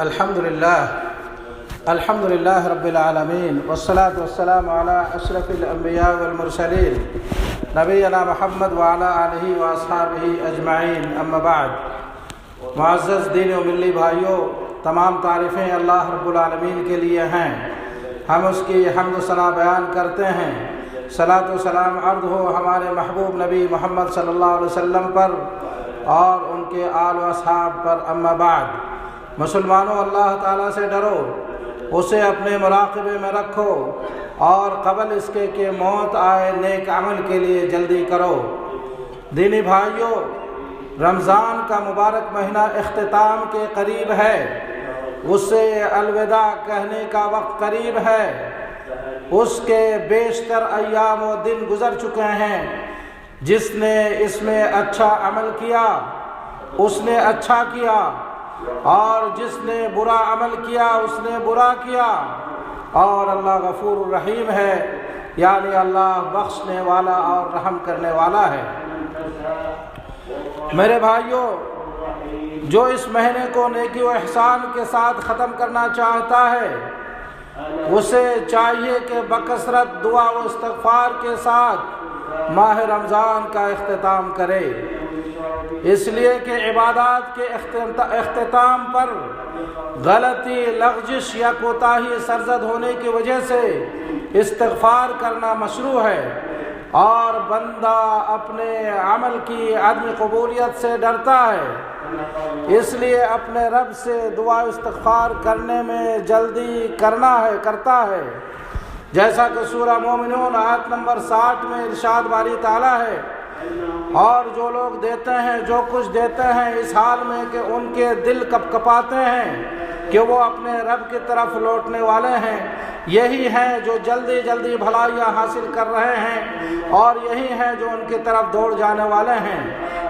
الحمد للہ رب العالمین والصلاة والسلام علی اشرف الانبیاء والمرسلین نبینا محمد وعلی آلہ واصحابہ اجمعین، اما بعد۔ معزز دین و ملی بھائیوں، تمام تعریفیں اللہ رب العالمین کے لیے ہیں، ہم اس کی حمد و ثنا بیان کرتے ہیں۔ صلاۃ و سلام عرض ہو ہمارے محبوب نبی محمد صلی اللہ علیہ وسلم پر اور ان کے آل و اصحاب پر، اما بعد۔ مسلمانوں، اللہ تعالیٰ سے ڈرو، اسے اپنے مراقبے میں رکھو اور قبل اس کے کہ موت آئے نیک عمل کے لیے جلدی کرو۔ دینی بھائیوں، رمضان کا مبارک مہینہ اختتام کے قریب ہے، اسے الوداع کہنے کا وقت قریب ہے۔ اس کے بیشتر ایام و دن گزر چکے ہیں۔ جس نے اس میں اچھا عمل کیا اس نے اچھا کیا، اور جس نے برا عمل کیا اس نے برا کیا، اور اللہ غفور الرحیم ہے، یعنی اللہ بخشنے والا اور رحم کرنے والا ہے۔ میرے بھائیوں، جو اس مہینے کو نیکی و احسان کے ساتھ ختم کرنا چاہتا ہے، اسے چاہیے کہ بکثرت دعا و استغفار کے ساتھ ماہ رمضان کا اختتام کرے، اس لیے کہ عبادات کے اختتام پر غلطی، لغزش یا کوتاہی سرزد ہونے کی وجہ سے استغفار کرنا مشروع ہے، اور بندہ اپنے عمل کی عدم قبولیت سے ڈرتا ہے، اس لیے اپنے رب سے دعا استغفار کرنے میں جلدی کرتا ہے، جیسا کہ سورہ مومنون آیت نمبر 60 میں ارشاد باری تعالیٰ ہے، اور جو لوگ دیتے ہیں، جو کچھ دیتے ہیں، اس حال میں کہ ان کے دل کپکپاتے ہیں کہ وہ اپنے رب کی طرف لوٹنے والے ہیں، یہی ہیں جو جلدی جلدی بھلائیاں حاصل کر رہے ہیں، اور یہی ہیں جو ان کی طرف دوڑ جانے والے ہیں۔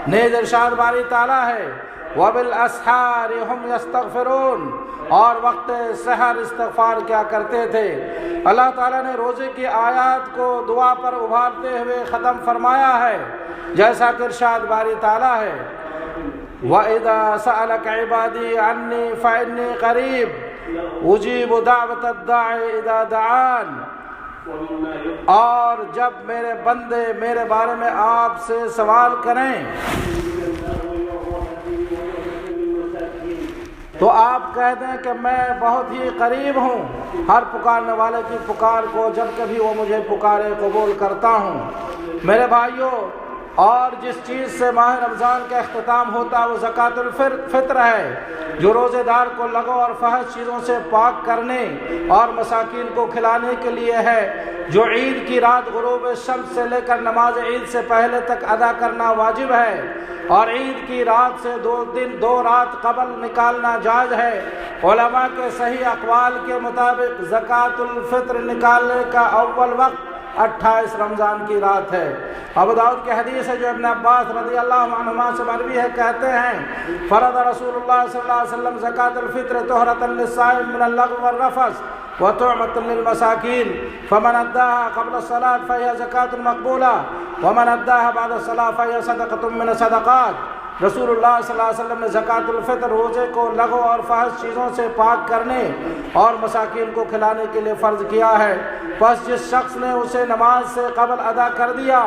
نیز ارشاد باری تعالیٰ ہے، وَبِالْأَسْحَارِ هُمْ يَسْتَغْفِرُونَ، اور وقت سحر استغفار کیا کرتے تھے۔ اللہ تعالیٰ نے روزے کی آیات کو دعا پر ابھارتے ہوئے ختم فرمایا ہے، جیسا کہ ارشاد باری تعالیٰ ہے، وَإِذَا سَأَلَكَ عِبَادِي عَنِّي فَإِنِّي قَرِيبٌ أُجِيبُ دَعْوَةَ الدَّاعِ إِذَا دَعَانِ، اور جب میرے بندے میرے بارے میں آپ سے سوال کریں تو آپ کہہ دیں کہ میں بہت ہی قریب ہوں، ہر پکارنے والے کی پکار کو جب کبھی وہ مجھے پکارے قبول کرتا ہوں۔ میرے بھائیوں، اور جس چیز سے ماہ رمضان کا اختتام ہوتا ہے وہ زکوٰۃ الفطر ہے، جو روزے دار کو لغو اور فحش چیزوں سے پاک کرنے اور مساکین کو کھلانے کے لیے ہے، جو عید کی رات غروب شمس سے لے کر نماز عید سے پہلے تک ادا کرنا واجب ہے، اور عید کی رات سے 2 دن 2 رات قبل نکالنا جائز ہے۔ علماء کے صحیح اقوال کے مطابق زکوٰۃ الفطر نکالنے کا اول وقت 28 رمضان کی رات ہے۔ ابو داؤد کی حدیث ہے جو ابن عباس رضی اللہ عنہما سے مروی ہے، کہتے ہیں، فرض رسول اللہ صلی اللہ علیہ وسلم زکوٰۃ الفطر طہرۃ للصائم من اللغو والرفث وطعمۃ للمساکین، فمن اداها قبل الصلاة فهي زکوٰۃ مقبولہ ومن اداها بعد الصلاة فهي صدقۃ من الصدقات۔ رسول اللہ صلی اللہ علیہ وسلم نے زکوٰۃ الفطر روزے کو لغو اور فحش چیزوں سے پاک کرنے اور مساکین کو کھلانے کے لیے فرض کیا ہے، پس جس شخص نے اسے نماز سے قبل ادا کر دیا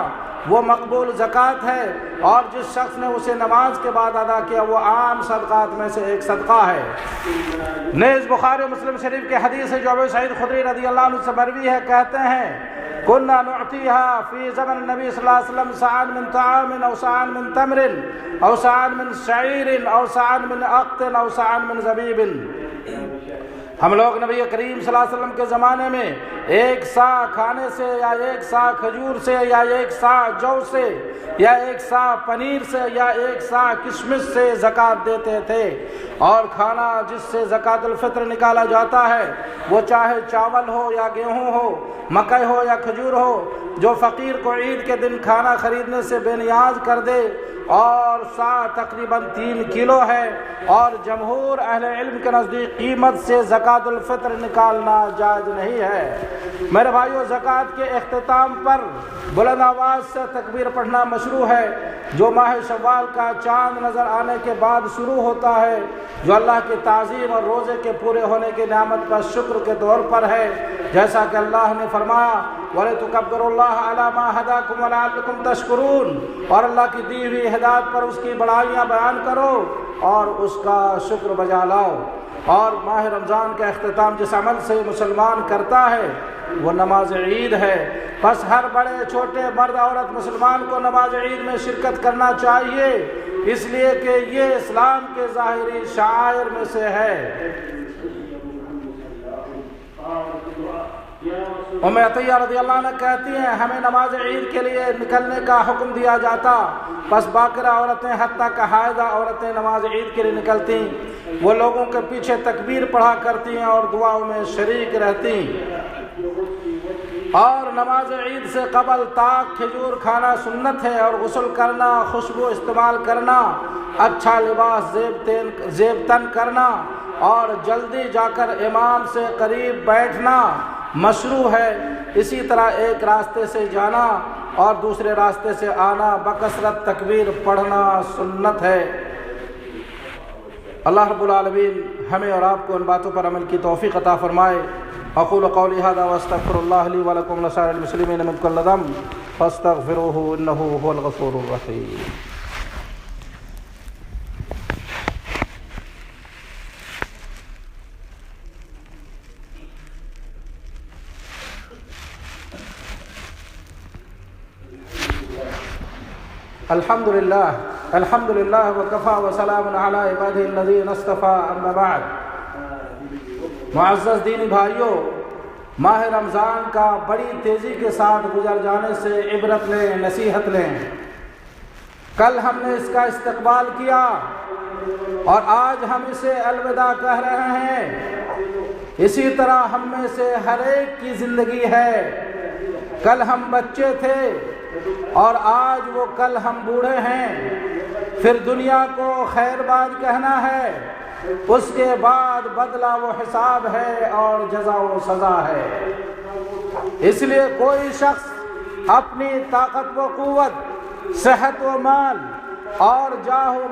وہ مقبول زکوٰۃ ہے، اور جس شخص نے اسے نماز کے بعد ادا کیا وہ عام صدقات میں سے ایک صدقہ ہے۔ نیز بخاری و مسلم شریف کی حدیث ہے جو ابو سعید خدری رضی اللہ عنہ سے مروی ہے، کہتے ہیں، كنا نعطيها في زمن النبي صلى الله عليه وسلم ساعا من طعام أو ساعا من تمر أو ساعا من شعير أو ساعا من أقط أو ساعا من زبيب۔ ہم لوگ نبی کریم صلی اللہ علیہ وسلم کے زمانے میں 1 سا کھانے سے، یا 1 سا کھجور سے، یا 1 سا جو سے، یا 1 سا پنیر سے، یا 1 سا کشمش سے زکوٰۃ دیتے تھے، اور کھانا جس سے زکوٰۃ الفطر نکالا جاتا ہے وہ چاہے چاول ہو یا گیہوں ہو، مکئی ہو یا کھجور ہو، جو فقیر کو عید کے دن کھانا خریدنے سے بے نیاز کر دے، اور سا تقریباً 3 کلو ہے، اور جمہور اہل علم کے نزدیک قیمت سے زکوٰۃ الفطر نکالنا جائز نہیں ہے۔ میرے بھائیو، زکوٰۃ کے اختتام پر بلند آواز سے تکبیر پڑھنا مشروع ہے، جو ماہ شوال کا چاند نظر آنے کے بعد شروع ہوتا ہے، جو اللہ کی تعظیم اور روزے کے پورے ہونے کی نعمت پر شکر کے طور پر ہے، جیسا کہ اللہ نے فرمایا وَلِتُكَبِّرُوا اللَّهَ عَلَىٰ مَا هَدَاكُمْ وَلَعَلَّكُمْ تَشْكُرُونَ، اور اللہ کی دی ہوئی ہدایت پر اس کی بڑائیاں بیان کرو اور اس کا شکر بجا لاؤ۔ اور ماہ رمضان کا اختتام جس عمل سے مسلمان کرتا ہے وہ نماز عید ہے، بس ہر بڑے چھوٹے مرد عورت مسلمان کو نماز عید میں شرکت کرنا چاہیے، اس لیے کہ یہ اسلام کے ظاہری شعائر میں سے ہے۔ ام عطیہ رضی اللہ عنہ کہتی ہیں ہمیں نماز عید کے لیے نکلنے کا حکم دیا جاتا، بس باقرہ عورتیں حتیٰ کہ حائضہ عورتیں نماز عید کے لیے نکلتی، وہ لوگوں کے پیچھے تکبیر پڑھا کرتی ہیں اور دعاؤں میں شریک رہتی۔ اور نماز عید سے قبل تاک کھجور کھانا سنت ہے، اور غسل کرنا، خوشبو استعمال کرنا، اچھا لباس زیب تن کرنا اور جلدی جا کر امام سے قریب بیٹھنا مشروع ہے۔ اسی طرح ایک راستے سے جانا اور دوسرے راستے سے آنا بکثرت تکبیر پڑھنا سنت ہے۔ اللہ رب العالمین ہمیں اور آپ کو ان باتوں پر عمل کی توفیق عطا فرمائے۔ اقول قولی ھذا واستغفر اللہ لی ولکم ولسائر المسلمین من کل ذنب فاستغفروہ انہ ھو الغفور الرحیم۔ الحمد للہ وکفی وسلام علی عبادہ الذین اصطفی، اما بعد۔ معزز دینی بھائیوں، ماہ رمضان کا بڑی تیزی کے ساتھ گزر جانے سے عبرت لیں، نصیحت لیں۔ کل ہم نے اس کا استقبال کیا اور آج ہم اسے الوداع کہہ رہے ہیں۔ اسی طرح ہم میں سے ہر ایک کی زندگی ہے، کل ہم بچے تھے اور آج وہ کل ہم بوڑھے ہیں، پھر دنیا کو خیر باد کہنا ہے، اس کے بعد بدلہ و حساب ہے اور جزا و سزا ہے۔ اس لیے کوئی شخص اپنی طاقت و قوت، صحت و مال اور جاہ و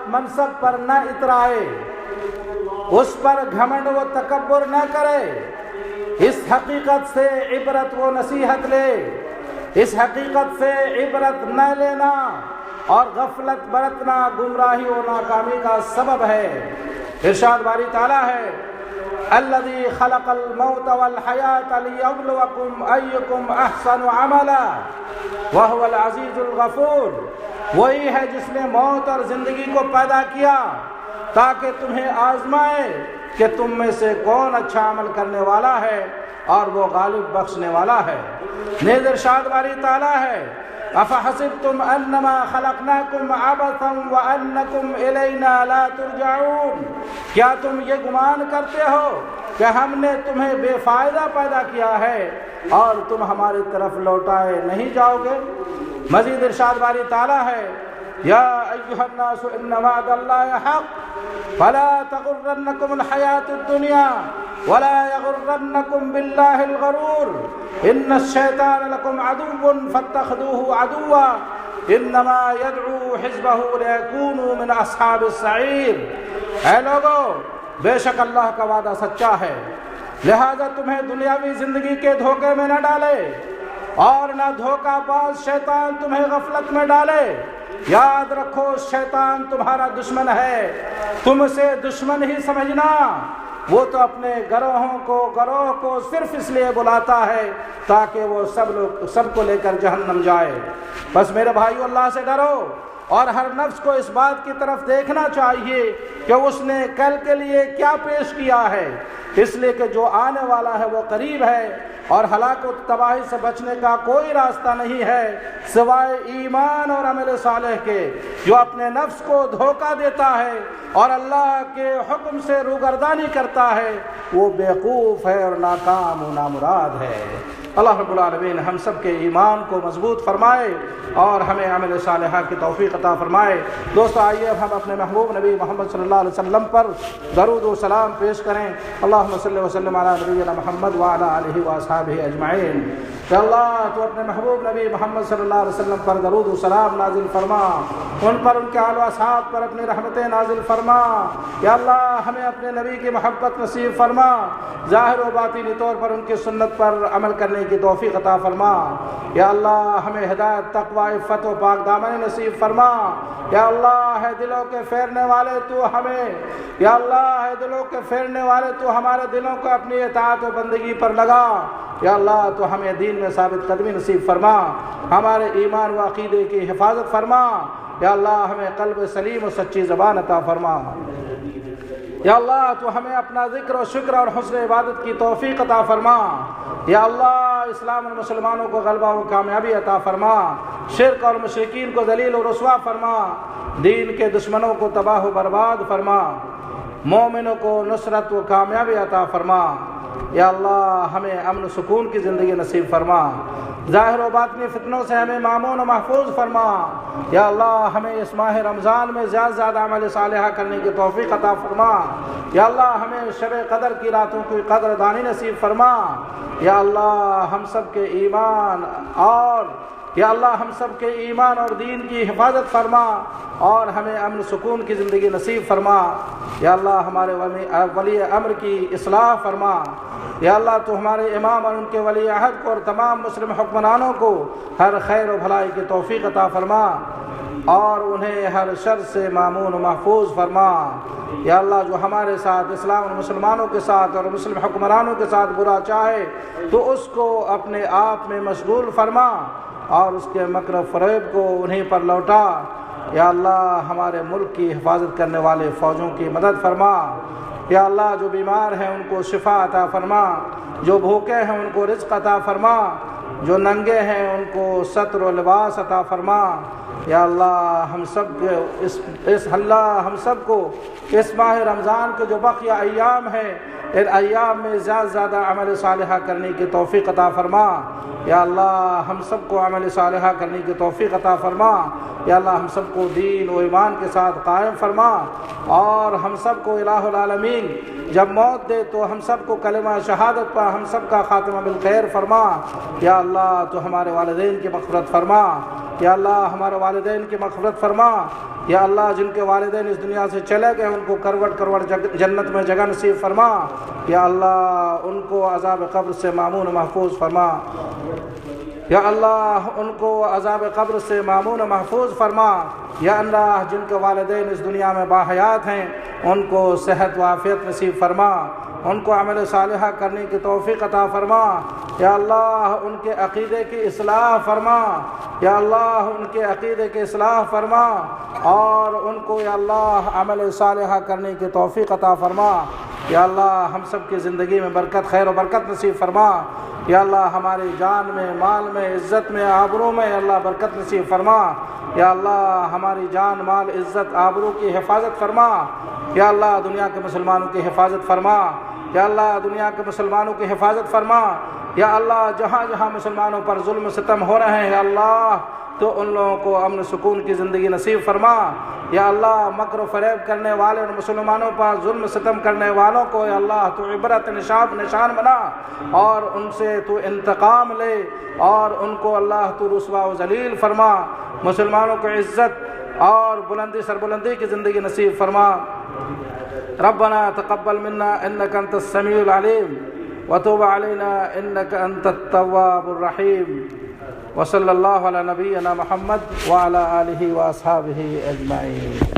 منصب پر نہ اترائے، اس پر گھمنڈ و تکبر نہ کرے، اس حقیقت سے عبرت و نصیحت لے۔ اس حقیقت سے عبرت نہ لینا اور غفلت برتنا گمراہی و ناکامی کا سبب ہے۔ ارشاد باری تعالیٰ ہے الذی خلق الموت والحیاۃ لیبلوکم ایکم احسن عملا وہو العزیز الغفور، وہی ہے جس نے موت اور زندگی کو پیدا کیا تاکہ تمہیں آزمائے کہ تم میں سے کون اچھا عمل کرنے والا ہے اور وہ غالب بخشنے والا ہے۔ نیز ارشاد باری تعالیٰ ہے افحسبتم انما خلقناکم عبثا وانکم الینا لا ترجعون، کیا تم یہ گمان کرتے ہو کہ ہم نے تمہیں بے فائدہ پیدا کیا ہے اور تم ہماری طرف لوٹائے نہیں جاؤ گے؟ مزید ارشاد باری تعالیٰ ہے یا ایھا الناس ان وعد اللہ حق فلا تغرنکم الحیاۃ الدنیا ولا یغرنکم باللہ الغرور ان الشیطان لکم عدو فاتخذوہ عدوا انما یدعو حزبہ لیکونوا من اصحاب السعیر۔ اے لوگو، بے شک اللہ کا وعدہ سچا ہے، لہذا تمہیں دنیاوی زندگی کے دھوکے میں نہ ڈالے اور نہ دھوکہ باز شیطان تمہیں غفلت میں ڈالے۔ یاد رکھو شیطان تمہارا دشمن ہے، تم اسے دشمن ہی سمجھنا، وہ تو اپنے گروہ کو صرف اس لیے بلاتا ہے تاکہ وہ سب کو لے کر جہنم جائے۔ بس میرے بھائیو، اللہ سے ڈرو اور ہر نفس کو اس بات کی طرف دیکھنا چاہیے کہ اس نے کل کے لیے کیا پیش کیا ہے، اس لیے کہ جو آنے والا ہے وہ قریب ہے اور ہلاک و تباہی سے بچنے کا کوئی راستہ نہیں ہے سوائے ایمان اور عمل صالح کے۔ جو اپنے نفس کو دھوکہ دیتا ہے اور اللہ کے حکم سے روگردانی کرتا ہے وہ بیوقوف ہے اور ناکام و نامراد ہے۔ اللہ رب العالمین ہم سب کے ایمان کو مضبوط فرمائے اور ہمیں عمل صالحہ کی توفیق عطا فرمائے۔ دوستو، آئیے اب ہم اپنے محبوب نبی محمد صلی اللہ علیہ وسلم پر درود و سلام پیش کریں۔ اللہم صلی وسلم علی نبینا محمد وعلی آلہ واصحابہ اجمعین۔ کہ اللہ تو اپنے محبوب نبی محمد صلی اللہ علیہ وسلم پر درود و سلام نازل فرما، ان پر، ان کے آل و اصحاب پر اپنی رحمتیں نازل فرما۔ یا اللہ ہمیں اپنے نبی کی محبت نصیب فرما، ظاہر و باطنی طور پر ان کی سنت پر عمل کرنے کی توفیق عطا فرما۔ یا اللہ ہمیں ہدایت، تقوی، عفت و پاک دامنی نصیب فرما۔ یا اللہ ہے دلوں کے پھیرنے والے تو ہمیں، یا اللہ ہے دلوں کے پھیرنے والے تو ہمارے دلوں کو اپنی اطاعت و بندگی پر لگا۔ یا اللہ تو ہمیں دین میں ثابت قدمی نصیب فرما، ہمارے ایمان و عقیدے کی حفاظت فرما۔ یا اللہ ہمیں قلب سلیم و سچی زبان عطا فرما۔ یا اللہ تو ہمیں اپنا ذکر و شکر اور حسن عبادت کی توفیق عطا فرما۔ یا اللہ اسلام اور مسلمانوں کو غلبہ و کامیابی عطا فرما، شرک اور مشرکین کو ذلیل و رسوا فرما، دین کے دشمنوں کو تباہ و برباد فرما، مومنوں کو نصرت و کامیابی عطا فرما۔ یا اللہ ہمیں امن و سکون کی زندگی نصیب فرما، ظاہر و باطنی فتنوں سے ہمیں مامون و محفوظ فرما۔ یا اللہ ہمیں اس ماہ رمضان میں زیادہ زیادہ عمل صالحہ کرنے کی توفیق عطا فرما۔ یا اللہ ہمیں شب قدر کی راتوں کی قدر دانی نصیب فرما۔ یا اللہ ہم سب کے ایمان اور یا اللہ ہم سب کے ایمان اور دین کی حفاظت فرما اور ہمیں امن سکون کی زندگی نصیب فرما۔ یا اللہ ہمارے ولی امر کی اصلاح فرما۔ یا اللہ تو ہمارے امام اور ان کے ولی عہد کو اور تمام مسلم حکمرانوں کو ہر خیر و بھلائی کی توفیق عطا فرما اور انہیں ہر شر سے مامون و محفوظ فرما۔ یا اللہ جو ہمارے ساتھ، اسلام اور مسلمانوں کے ساتھ اور مسلم حکمرانوں کے ساتھ برا چاہے تو اس کو اپنے آپ میں مشغول فرما اور اس کے مکر و فریب کو انہیں پر لوٹا۔ یا اللہ ہمارے ملک کی حفاظت کرنے والے فوجوں کی مدد فرما۔ یا اللہ جو بیمار ہیں ان کو شفا عطا فرما، جو بھوکے ہیں ان کو رزق عطا فرما، جو ننگے ہیں ان کو ستر و لباس عطا فرما۔ یا اللہ ہم سب کو اس ماہ رمضان کے جو بقیہ ایام ہیں ان ایام میں زیادہ زیادہ عمل صالحہ کرنے کی توفیق عطا فرما۔ یا اللہ ہم سب کو عمل صالحہ کرنے کی توفیق عطا فرما۔ یا اللہ ہم سب کو دین و ایمان کے ساتھ قائم فرما اور ہم سب کو الہ العالمین جب موت دے تو ہم سب کو کلمہ شہادت پر ہم سب کا خاتمہ بالخیر فرما۔ یا اللہ تو ہمارے والدین کی مغفرت فرما۔ یا اللہ ہمارے والدین کی مغفرت فرما۔ یا اللہ جن کے والدین اس دنیا سے چلے گئے ان کو کروٹ کروٹ جنت میں جگہ نصیب فرما۔ یا اللہ ان کو عذاب قبر سے مامون محفوظ فرما۔ یا اللہ ان کو عذاب قبر سے مامون محفوظ فرما۔ یا اللہ جن کے والدین اس دنیا میں باحیات ہیں ان کو صحت و عافیت نصیب فرما، ان کو عمل صالحہ کرنے کی توفیق عطا فرما۔ یا اللہ ان کے عقیدے کی اصلاح فرما۔ یا اللہ ان کے عقیدے کی اصلاح فرما اور ان کو یا اللہ عمل صالحہ کرنے کی توفیق عطا فرما۔ یا اللہ ہم سب کی زندگی میں برکت، خیر و برکت نصیب فرما۔ یا اللہ ہماری جان میں، مال میں، عزت میں، آبرو میں یا اللہ برکت نصیب فرما۔ یا اللہ ہماری جان، مال، عزت، آبرو کی حفاظت فرما۔ یا اللہ دنیا کے مسلمانوں کی حفاظت فرما۔ یا اللہ دنیا کے مسلمانوں کی حفاظت فرما۔ یا اللہ جہاں جہاں مسلمانوں پر ظلم و ستم ہو رہے ہیں یا اللہ تو ان لوگوں کو امن سکون کی زندگی نصیب فرما۔ یا اللہ مکر و فریب کرنے والے اور مسلمانوں پر ظلم و ستم کرنے والوں کو یا اللہ تو عبرت نشان بنا اور ان سے تو انتقام لے اور ان کو اللہ تو رسوا و ذلیل فرما۔ مسلمانوں کو عزت اور بلندی، سربلندی کی زندگی نصیب فرما۔ ربنا تقبل منا انك انت السميع العليم وتوب علينا انك انت التواب الرحيم وصلى الله على نبينا محمد وعلى آله وأصحابه أجمعين۔